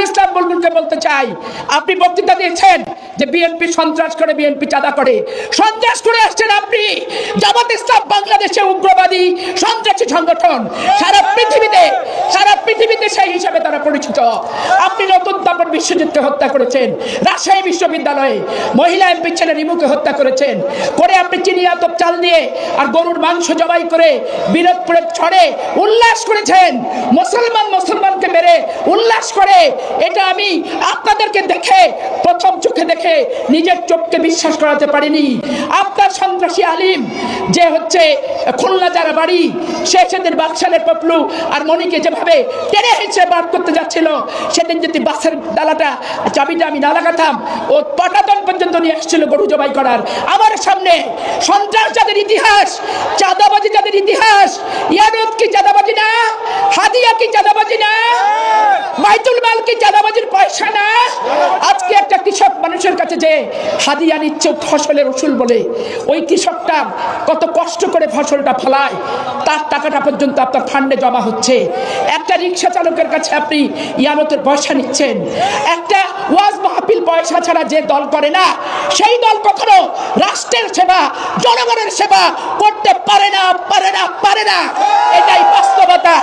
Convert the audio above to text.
ইসলাম বুলবুলকে বলতে চাই, আপনি বক্তৃতা দিয়েছেন যে বিএনপি সন্ত্রাস করে, বিএনপি চাঁদা করে। সন্ত্রাস করে আসছেন আপনি। জামাত ইসলাম বাংলাদেশে উগ্রবাদী সন্ত্রাসী সংগঠন, সারা পৃথিবীতে সেই হিসাবে তারা পরিচিত। আপনি নতুন তাপন বিশ্বজিৎকে হত্যা করেছেন, রাজশাহী বিশ্ববিদ্যালয়ে মহিলা এমপি ছেলে রিমুকে হত্যা করেছেন, করে আপনি চিনি আতপ চাল দিয়ে আর গরুর মাংস জবাই করে বিনোদপুরে ছড়ে উল্লাস করেছেন। মুসলমানকে মেরে উল্লাস করে, এটা আমি আপনাদেরকে দেখে, প্রথম চোখে দেখে নিজের চোখকে বিশ্বাস করাতে পারিনি। আপনার সন্ত্রাসী আলিম যে হচ্ছে খুলনা যারা বাড়ি, সে সেদিন বাকশালের পপলু আর মনিকে যেভাবে টেনে হেঁচড়ে বার করতে যাচ্ছিল, সেদিন যদি বাসের ডালাটা চাবিটা আমি না লাগাতাম, ও পাটাতন পর্যন্ত নিয়ে আসছিল গরু জবাই করার আমার সামনে। সন্ত্রাস যাদের ইতিহাস, চাঁদাবাজি যাদের ইতিহাস, ইয়ানুত কি চাঁদাবাজি না? হাদিয়া কি চাঁদাবাজি না? বাইতুল মাল কি চাঁদাবাজির পয়সা না? আজকে একটা কৃষক মানুষের কাছে যে হাদিয়া নিচ্ছে ফসলের উসুল বলে, ওই কৃষকটা কত কষ্ট করে ফসলটা ফলায়, তার টাকাটা পর্যন্ত আপনার ফান্ডে জমা হচ্ছে। একটা রিক্সা চালকের কাছে আপনি ইয়ানতের পয়সা নিচ্ছেন। একটা ওয়াজ মাহফিল পয়সা ছাড়া যে দল করে না, সেই দল কখনো রাষ্ট্রের সেবা, জনগণের সেবা করতে পারে না। এটাই বাস্তবতা।